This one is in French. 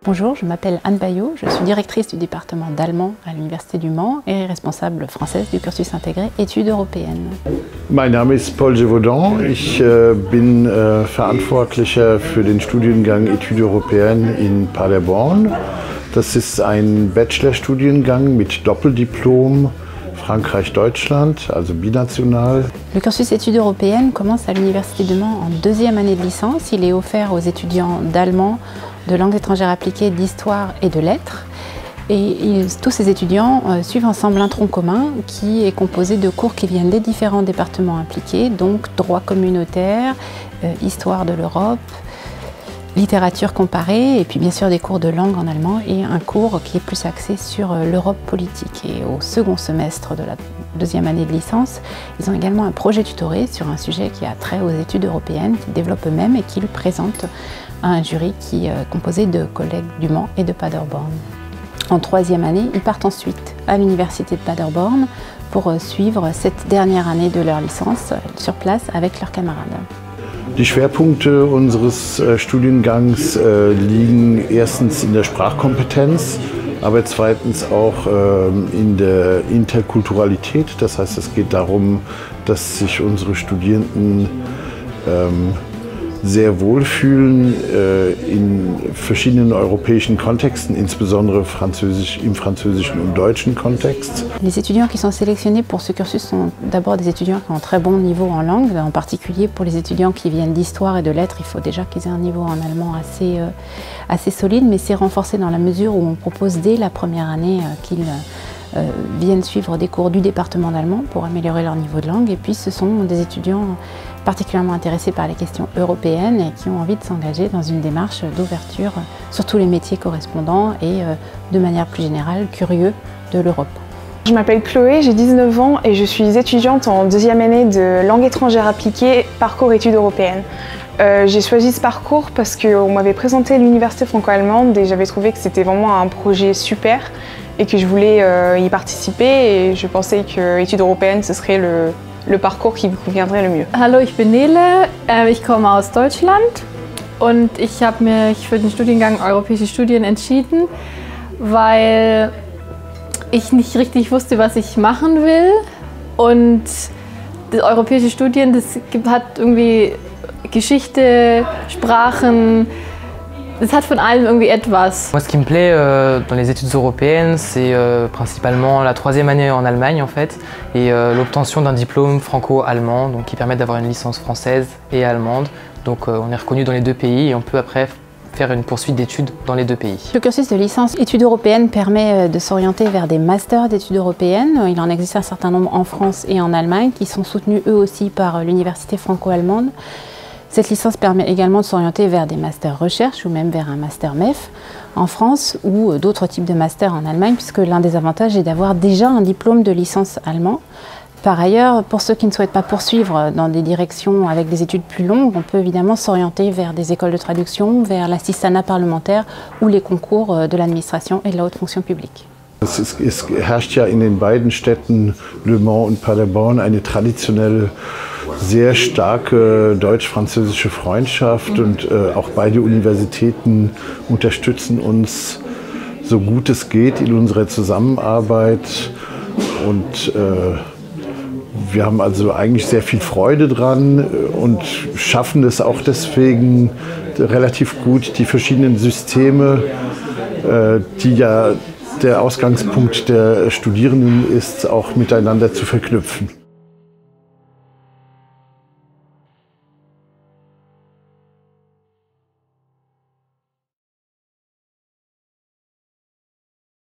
Bonjour, je m'appelle Anne Bayot, je suis directrice du département d'allemand à l'Université du Mans et responsable française du cursus intégré études européennes. Mein Name ist Paul Gévaudan, ich bin Verantwortlicher für den Studiengang Études européennes in Paderborn. Das ist ein Bachelorstudiengang mit Doppeldiplom Frankreich-Deutschland, also binational. Le cursus études européennes commence à l'Université de Mans en deuxième année de licence. Il est offert aux étudiants d'allemand, de langues étrangères appliquées, d'histoire et de lettres. Et tous ces étudiants suivent ensemble un tronc commun qui est composé de cours qui viennent des différents départements impliqués, donc droit communautaire, histoire de l'Europe, littérature comparée, et puis bien sûr des cours de langue en allemand et un cours qui est plus axé sur l'Europe politique. Et au second semestre de la deuxième année de licence, ils ont également un projet tutoré sur un sujet qui a trait aux études européennes, qu'ils développent eux-mêmes et qu'ils présentent à un jury qui est composé de collègues du Mans et de Paderborn. En troisième année, ils partent ensuite à l'université de Paderborn pour suivre cette dernière année de leur licence sur place avec leurs camarades. Die Schwerpunkte unseres Studiengangs liegen erstens in der Sprachkompetenz, aber zweitens auch in der Interkulturalität. Das heißt, es geht darum, dass sich unsere Studierenden sehr wohlfühlen in verschiedenen europäischen Kontexten, insbesondere im französischen und deutschen Kontext. Les étudiants qui sont sélectionnés pour ce cursus sont d'abord des étudiants qui ont un très bon niveau en langue, en particulier pour les étudiants qui viennent d'histoire et de lettres, il faut déjà qu'ils aient un niveau en allemand assez solide, mais c'est renforcé dans la mesure où on propose dès la première année qu'ils viennent suivre des cours du département d'allemand pour améliorer leur niveau de langue. Et puis ce sont des étudiants particulièrement intéressés par les questions européennes et qui ont envie de s'engager dans une démarche d'ouverture sur tous les métiers correspondants et de manière plus générale curieux de l'Europe. Je m'appelle Chloé, j'ai 19 ans et je suis étudiante en deuxième année de langue étrangère appliquée, parcours études européennes. J'ai choisi ce parcours parce qu'on m'avait présenté l'université franco-allemande et j'avais trouvé que c'était vraiment un projet super et que je voulais y participer et je pensais que études européennes ce serait le parcours qui me conviendrait le mieux. Hallo, ich bin Nele, ich komme aus Deutschland und ich habe mich für den Studiengang Europäische Studien entschieden, weil ich nicht richtig wusste, was ich machen will, und das Europäische Studien, das hat irgendwie Geschichte, Sprachen, das hat von allem irgendwie etwas. Moi, ce qui me plaît dans les études européennes, c'est principalement la troisième année en Allemagne en fait, et l'obtention d'un diplôme franco-allemand, donc qui permet d'avoir une licence française et allemande. Donc on est reconnu dans les deux pays et on peut après faire une poursuite d'études dans les deux pays. Le cursus de licence études européennes permet de s'orienter vers des masters d'études européennes. Il en existe un certain nombre en France et en Allemagne qui sont soutenus eux aussi par l'université franco-allemande. Cette licence permet également de s'orienter vers des masters recherche ou même vers un master MEF en France ou d'autres types de masters en Allemagne, puisque l'un des avantages est d'avoir déjà un diplôme de licence allemand. Par ailleurs, pour ceux qui ne souhaitent pas poursuivre dans des directions avec des études plus longues, on peut évidemment s'orienter vers des écoles de traduction, vers l'assistanat parlementaire ou les concours de l'administration et de la haute fonction publique. Es herrscht ja in den beiden Städten Le Mans und Paderborn eine traditionelle, sehr starke deutsch-französische Freundschaft und auch beide Universitäten unterstützen uns so gut es geht in unserer Zusammenarbeit und wir haben also eigentlich sehr viel Freude dran und schaffen es auch deswegen relativ gut, die verschiedenen Systeme, die ja der Ausgangspunkt der Studierenden ist, auch miteinander zu verknüpfen.